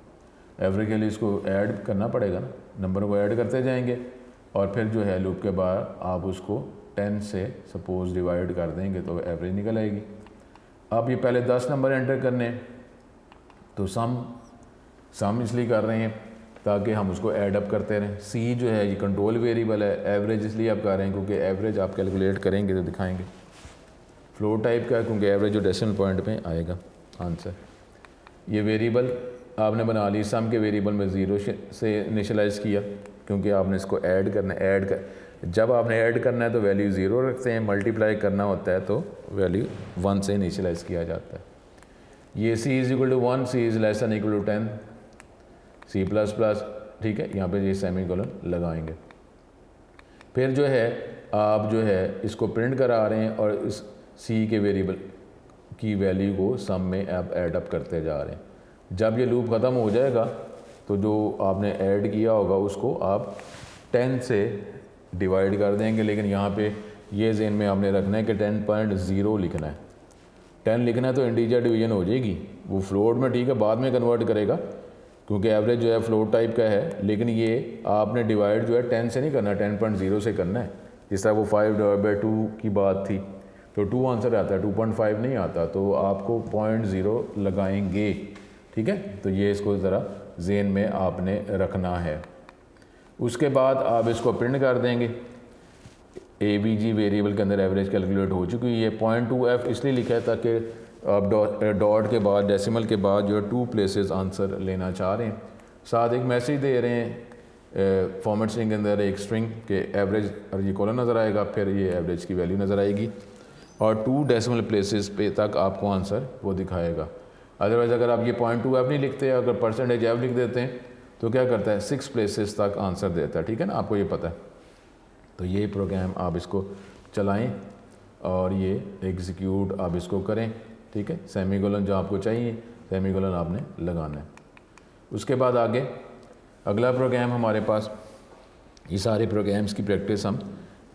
एवरेज के लिए इसको ऐड करना पड़ेगा ना, नंबर को ऐड करते जाएंगे और फिर जो है लूप के बाद आप उसको 10 से सपोज़ डिवाइड कर देंगे तो एवरेज निकल आएगी। अब ये पहले 10 नंबर एंटर करने, तो सम इसलिए कर रहे हैं ताकि हम उसको ऐड अप करते रहें। सी जो है ये कंट्रोल वेरिएबल है, एवरेज इसलिए आप कर रहे हैं क्योंकि एवरेज आप कैलकुलेट करेंगे तो दिखाएंगे। फ्लोट टाइप का है क्योंकि एवरेज जो डेसिमल पॉइंट पे आएगा आंसर। ये वेरिएबल आपने बना ली, सम के वेरिएबल में 0 से इनिशियलाइज़ किया क्योंकि आपने इसको ऐड करना है। जब आपने ऐड करना है तो वैल्यू 0 रखते हैं, मल्टीप्लाई करना होता है तो वैल्यू 1 से इनिशियलाइज़ किया जाता है। ये c is equal to 1, c is less than equal to 10, c plus plus, ठीक है, यहाँ पे ये सेमीकोलन लगाएंगे। फिर जो है आप जो है इसको प्रिंट करा रहे हैं और इस c के वेरिएबल की वैल्यू को सम में आप ऐड अप करते जा रहे हैं। जब ये लूप ख़त्म हो जाएगा तो जो आपने ऐड किया होगा उसको आप 10 से डिवाइड कर देंगे। लेकिन यहाँ पे ये ज़हन में आपने रखना है कि 10.0 लिखना है। 10 लिखना है तो इंटीजर डिवीजन हो जाएगी, वो फ्लोट में ठीक है बाद में कन्वर्ट करेगा, क्योंकि एवरेज जो है फ्लोट टाइप का है, लेकिन ये आपने डिवाइड जो है 10 से नहीं करना, 10.0 से करना है। जिस तरह वो 5/2 की बात थी तो 2 आंसर आता है, 2.5 नहीं आता, तो आपको 0.0 लगाएंगे। ठीक है, तो ये इसको ज़रा ज़हन में आपने रखना है। उसके बाद आप इसको प्रिंट कर देंगे। ABG वेरिएबल के अंदर एवरेज कैलकुलेट हो चुकी है। 0.2F इसलिए लिखा है ताकि आप डॉट के बाद, डेसिमल के बाद जो है 2 प्लेसेस आंसर लेना चाह रहे हैं। साथ एक मैसेज दे रहे हैं फॉर्मेट स्ट्रिंग के अंदर एक स्ट्रिंग के एवरेज, और ये कॉलम नज़र आएगा, फिर ये एवरेज की वैल्यू नज़र आएगी, और 2 डेसिमल प्लेसेस पे तक आपको आंसर वो दिखाएगा। अदरवाइज़ अगर आप ये 0.2F नहीं लिखते, अगर %F लिख देते हैं तो क्या करता है, 6 प्लेसेस तक आंसर देता है। ठीक है ना, आपको ये पता है। तो ये प्रोग्राम आप इसको चलाएं और ये एग्जीक्यूट आप इसको करें। ठीक है, सेमीकोलन जो आपको चाहिए, सेमीकोलन आपने लगाना है। उसके बाद आगे अगला प्रोग्राम हमारे पास, ये सारे प्रोग्राम्स की प्रैक्टिस हम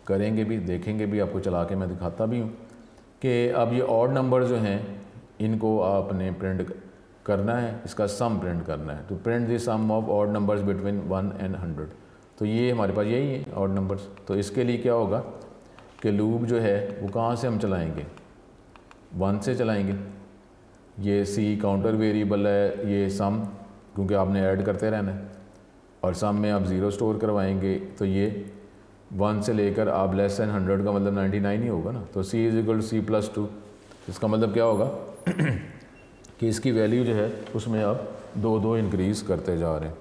करेंगे भी, देखेंगे भी, आपको चला के मैं दिखाता भी हूँ कि अब ये ऑड नंबर जो हैं इनको आपने प्रिंट करना है, इसका सम प्रिंट करना है। तो print the sum of odd numbers between 1 and 100। तो ये हमारे पास यही है ऑड नंबर्स। तो इसके लिए क्या होगा कि लूप जो है वो कहाँ से हम चलाएंगे, 1 से चलाएंगे। ये C काउंटर वेरिएबल है, ये सम, क्योंकि आपने ऐड करते रहना है, और सम में आप 0 स्टोर करवाएंगे। तो ये 1 से लेकर आप लेस दैन 100 का मतलब 99 ही होगा ना। तो C = C+2, इसका मतलब क्या होगा कि इसकी वैल्यू जो है उसमें आप 2 इंक्रीज़ करते जा रहे हैं।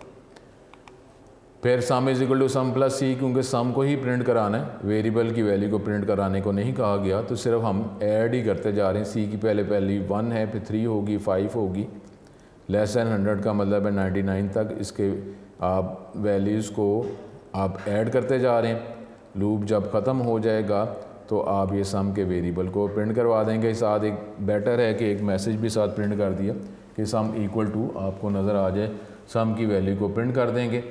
फिर सम = सम प्लस C, क्योंकि सम को ही प्रिंट कराना है, वेरिएबल की वैल्यू को प्रिंट कराने को नहीं कहा गया, तो सिर्फ हम ऐड ही करते जा रहे हैं। C की पहले 1 है, फिर 3 होगी, 5 होगी, लेस दैन 100 का मतलब है 99 तक। इसके आप वैल्यूज़ को आप ऐड करते जा रहे हैं। लूप जब ख़त्म हो जाएगा तो आप ये सम के वेरिएबल को प्रिंट करवा देंगे। साथ एक बेटर है कि एक मैसेज भी साथ प्रिंट कर दिया कि सम = आपको नज़र आ जाए, सम की वैल्यू को प्रिंट कर देंगे।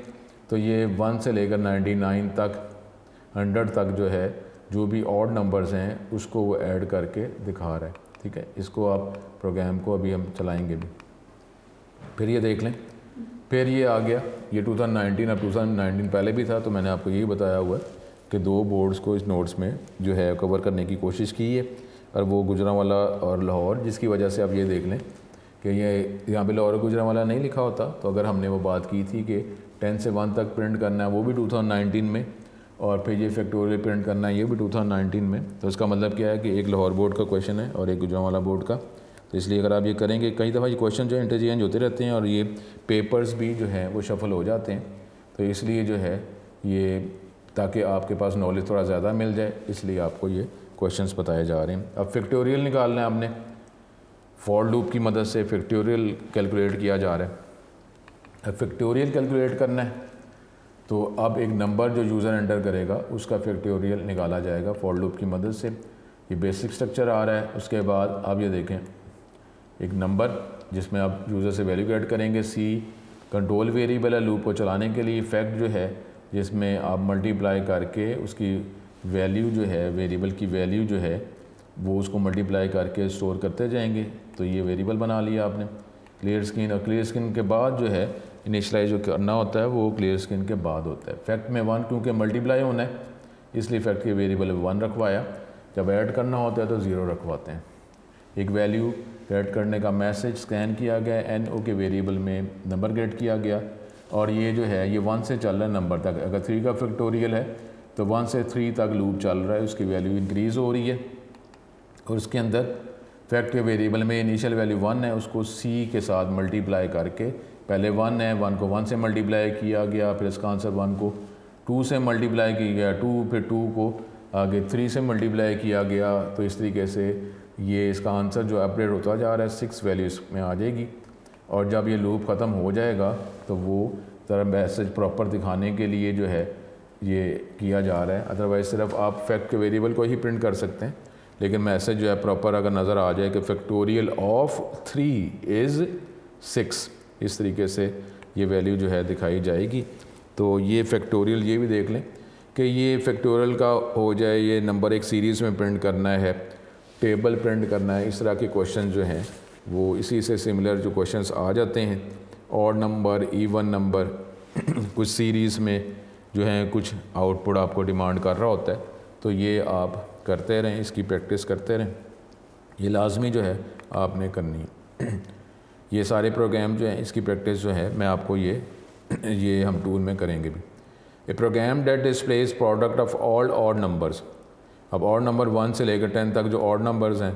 तो ये 1 से लेकर 99 तक, 100 तक जो है, जो भी ऑड नंबर्स हैं उसको वो ऐड करके दिखा रहा है। ठीक है, इसको आप प्रोग्राम को अभी हम चलाएंगे भी। फिर ये देख लें, फिर ये आ गया, ये 2019, अब 2019 पहले भी था, तो मैंने आपको यही बताया हुआ है कि 2 बोर्ड्स को इस नोट्स में जो है कवर करने की कोशिश की है, और वो गुजरांवाला और लाहौर, जिसकी वजह से आप ये देख लें कि ये यहाँ पे लाहौर गुजरांवाला नहीं लिखा होता। तो अगर हमने वो बात की थी कि 10 से 1 तक प्रिंट करना है, वो भी 2019 में, और फिर ये फैक्टोरियल प्रिंट करना है, ये भी 2019 में। तो इसका मतलब क्या है कि एक लाहौर बोर्ड का क्वेश्चन है और एक गुजरांवाला बोर्ड का। तो इसलिए अगर आप ये करेंगे, कई दफ़ा ये क्वेश्चन जो है इंटरचेंज होते रहते हैं और ये पेपर्स भी जो हैं वो शफल हो जाते हैं। तो इसलिए जो है ये, ताकि आपके पास नॉलेज थोड़ा ज़्यादा मिल जाए, इसलिए आपको ये क्वेश्चंस बताए जा रहे हैं। अब फैक्टोरियल निकालना है आपने, फॉर लूप की मदद से फैक्टोरियल कैलकुलेट किया जा रहा है। अब फैक्टोरियल कैलकुलेट करना है तो अब एक नंबर जो यूज़र एंटर करेगा उसका फैक्टोरियल निकाला जाएगा फॉर लूप की मदद से। ये बेसिक स्ट्रक्चर आ रहा है। उसके बाद आप ये देखें, एक नंबर जिसमें आप यूज़र से वैल्यू ऐड करेंगे। C कंट्रोल वेरिएबल है लूप को चलाने के लिए। फैक्ट जो है जिसमें आप मल्टीप्लाई करके उसकी वैल्यू जो है, वेरिएबल की वैल्यू जो है वो उसको मल्टीप्लाई करके स्टोर करते जाएंगे। तो ये वेरिएबल बना लिया आपने। क्लियर स्क्रीन, और क्लियर स्क्रीन के बाद जो है इनिशलाइज जो करना होता है वो क्लियर स्क्रीन के बाद होता है। फैक्ट में 1 क्योंकि मल्टीप्लाई होना है इसलिए फैक्ट के वेरिएबल 1 रखवाया। जब ऐड करना होता है तो 0 रखवाते हैं। एक वैल्यू ऐड करने का मैसेज स्कैन किया गया, NO के वेरिएबल में नंबर गेट किया गया, और ये जो है ये 1 से चल रहा है नंबर तक। अगर 3 का फैक्टोरियल है तो 1 से 3 तक लूप चल रहा है, उसकी वैल्यू इंक्रीज़ हो रही है। और उसके अंदर फैक्ट के वेरिएबल में इनिशियल वैल्यू 1 है, उसको C के साथ मल्टीप्लाई करके, पहले 1 है, 1 को 1 से मल्टीप्लाई किया गया, फिर इसका आंसर 1 को 2 से मल्टीप्लाई किया गया, 2 फिर 2 को आगे 3 से मल्टीप्लाई किया गया। तो इस तरीके से ये इसका आंसर जो अपडेट होता जा रहा है 6 वैल्यूज़ में आ जाएगी। और जब ये लूप ख़त्म हो जाएगा तो वो ज़रा मैसेज प्रॉपर दिखाने के लिए जो है ये किया जा रहा है। अदरवाइज़ सिर्फ आप फैक्ट के वेरिएबल को ही प्रिंट कर सकते हैं, लेकिन मैसेज जो है प्रॉपर अगर नज़र आ जाए कि फैक्टोरियल ऑफ 3 इज़ 6, इस तरीके से ये वैल्यू जो है दिखाई जाएगी। तो ये फैक्टोरियल ये भी देख लें कि ये फैक्टोरियल का हो जाए, ये नंबर एक सीरीज़ में प्रिंट करना है, टेबल प्रिंट करना है, इस तरह के क्वेश्चन जो हैं वो इसी से सिमिलर जो क्वेश्चंस आ जाते हैं ऑड नंबर, इवन नंबर, कुछ सीरीज़ में जो है कुछ आउटपुट आपको डिमांड कर रहा होता है, तो ये आप करते रहें, इसकी प्रैक्टिस करते रहें, ये लाजमी जो है आपने करनी है। ये सारे प्रोग्राम जो हैं इसकी प्रैक्टिस जो है मैं आपको ये हम टूल में करेंगे भी। A program that displays product of all odd numbers. अब ऑड नंबर 1 से लेकर 10 तक जो ऑड नंबर्स हैं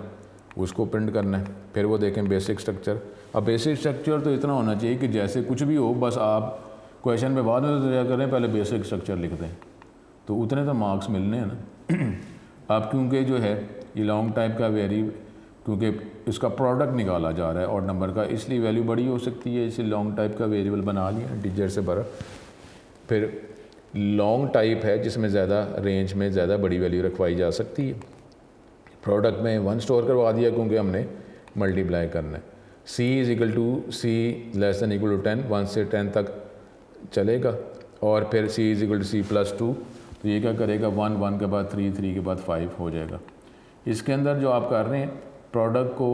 उसको प्रिंट करना है। फिर वो देखें बेसिक स्ट्रक्चर। अब बेसिक स्ट्रक्चर तो इतना होना चाहिए कि जैसे कुछ भी हो, बस आप क्वेश्चन में बाद में तो करें, पहले बेसिक स्ट्रक्चर लिख दें, तो उतने तो मार्क्स मिलने हैं ना। अब क्योंकि जो है ये लॉन्ग टाइप का क्योंकि इसका प्रोडक्ट निकाला जा रहा है ऑड नंबर का, इसलिए वैल्यू बड़ी हो सकती है, इसे लॉन्ग टाइप का वेरिएबल बना लिया इंटीजर से भरा। फिर लॉन्ग टाइप है जिसमें ज़्यादा रेंज में ज़्यादा बड़ी वैल्यू रखवाई जा सकती है। प्रोडक्ट में 1 स्टोर करवा दिया क्योंकि हमने मल्टीप्लाई करना है। c is equal to c less than equal to 10, 1 से 10 तक चलेगा। और फिर c is equal to c plus 2, तो ये क्या करेगा 1, 1 के बाद 3, 3 के बाद 5 हो जाएगा। इसके अंदर जो आप कर रहे हैं प्रोडक्ट को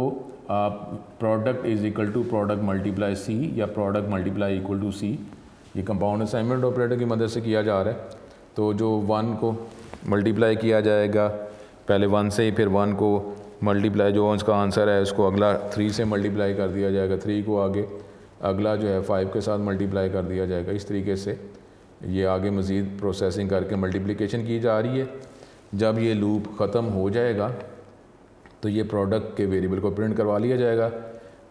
आप product is equal to product multiply c या product multiply equal to c, ये कंपाउंड असाइनमेंट ऑपरेटर की मदद से किया जा रहा है। तो जो 1 को मल्टीप्लाई किया जाएगा पहले 1 से ही, फिर 1 को मल्टीप्लाई जो उसका आंसर है उसको अगला 3 से मल्टीप्लाई कर दिया जाएगा, 3 को आगे अगला जो है 5 के साथ मल्टीप्लाई कर दिया जाएगा। इस तरीके से ये आगे मज़ीद प्रोसेसिंग करके मल्टीप्लिकेशन की जा रही है। जब ये लूप ख़त्म हो जाएगा तो ये प्रोडक्ट के वेरिएबल को प्रिंट करवा लिया जाएगा।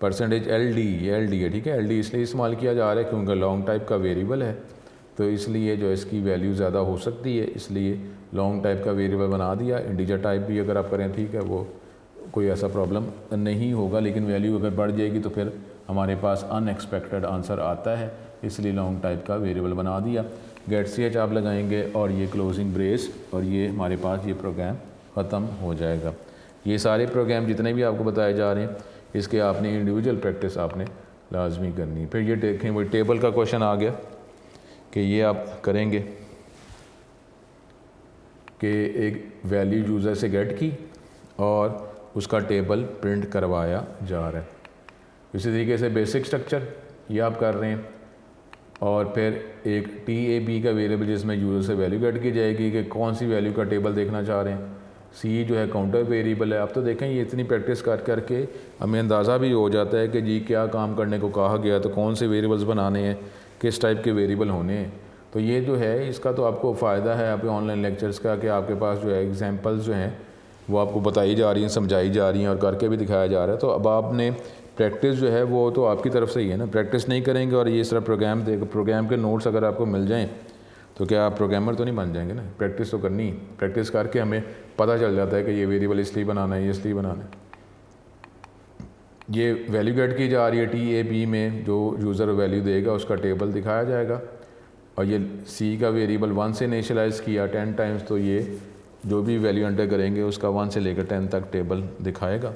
परसेंटेज LD है, ठीक है। LD इसलिए इस्तेमाल किया जा रहा है क्योंकि लॉन्ग टाइप का वेरिएबल है, तो इसलिए जो इसकी वैल्यू ज़्यादा हो सकती है, इसलिए लॉन्ग टाइप का वेरिएबल बना दिया। इंटीजर टाइप भी अगर आप करें ठीक है, वो कोई ऐसा प्रॉब्लम नहीं होगा, लेकिन वैल्यू अगर बढ़ जाएगी तो फिर हमारे पास अनएक्सपेक्टेड आंसर आता है, इसलिए लॉन्ग टाइप का वेरिएबल बना दिया। गेट ch आप लगाएंगे और ये क्लोजिंग ब्रेस, और ये हमारे पास ये प्रोग्राम ख़त्म हो जाएगा। ये सारे प्रोग्राम जितने भी आपको बताए जा रहे हैं इसके आपने इंडिविजुअल प्रैक्टिस आपने लाजमी करनी है। फिर ये देखें वो टेबल का क्वेश्चन आ गया कि ये आप करेंगे कि एक वैल्यू यूज़र से गेट की और उसका टेबल प्रिंट करवाया जा रहा है। इसी तरीके से बेसिक स्ट्रक्चर ये आप कर रहे हैं, और फिर एक TAB का वेरिएबल जिसमें यूज़र से वैल्यू गेट की जाएगी कि कौन सी वैल्यू का टेबल देखना चाह रहे हैं। C जो है काउंटर वेरिएबल है। आप तो देखें ये इतनी प्रैक्टिस कर करके हमें अंदाज़ा भी हो जाता है कि जी क्या काम करने को कहा गया, तो कौन से वेरिएबल्स बनाने हैं, किस टाइप के वेरिएबल होने हैं। तो ये जो है इसका तो आपको फ़ायदा है आपके ऑनलाइन लेक्चर्स का कि आपके पास जो है एग्जांपल्स जो हैं वो आपको बताई जा रही हैं, समझाई जा रही हैं और करके भी दिखाया जा रहा है। तो अब आपने प्रैक्टिस जो है वो तो आपकी तरफ से ही है ना। प्रैक्टिस नहीं करेंगे और ये सिर्फ प्रोग्राम के नोट्स अगर आपको मिल जाएँ तो क्या आप प्रोग्रामर तो नहीं बन जाएंगे ना। प्रैक्टिस तो करनी ही, प्रैक्टिस करके हमें पता चल जाता है कि ये वेरिएबल इसलिए बनाना है, ये इसलिए बनाना है। ये वैल्यू गेट की जा रही है TAB में, जो यूज़र वैल्यू देगा उसका टेबल दिखाया जाएगा। और ये C का वेरिएबल 1 से इनिशियलाइज़ किया 10 टाइम्स, तो ये जो भी वैल्यू एंटर करेंगे उसका 1 से लेकर 10 तक टेबल दिखाएगा।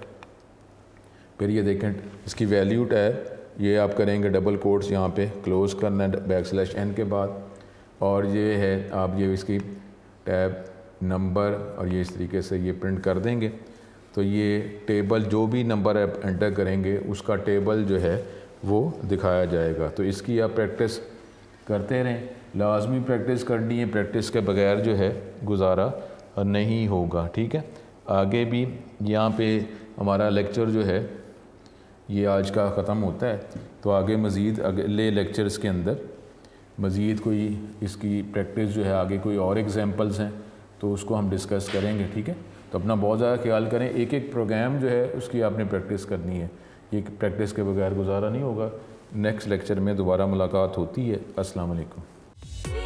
फिर ये देखें इसकी वैल्यू टैब ये आप करेंगे डबल कोट्स यहाँ पे क्लोज़ करना है \n के बाद, और ये है आप ये इसकी टैब नंबर और ये इस तरीके से ये प्रिंट कर देंगे। तो ये टेबल जो भी नंबर आप एंटर करेंगे उसका टेबल जो है वो दिखाया जाएगा। तो इसकी आप प्रैक्टिस करते रहें, लाजमी प्रैक्टिस करनी है, प्रैक्टिस के बगैर जो है गुजारा नहीं होगा, ठीक है। आगे भी यहाँ पे हमारा लेक्चर जो है ये आज का ख़त्म होता है, तो आगे मज़ीद अगले लेक्चर्स के अंदर मज़ीद कोई इसकी प्रैक्टिस जो है आगे कोई और एग्जांपल्स हैं तो उसको हम डिस्कस करेंगे, ठीक है। तो अपना बहुत ज़्यादा ख्याल करें, एक एक प्रोग्राम जो है उसकी आपने प्रैक्टिस करनी है, ये प्रैक्टिस के बगैर गुजारा नहीं होगा। नेक्स्ट लेक्चर में दोबारा मुलाकात होती है। अस्सलाम वालेकुम।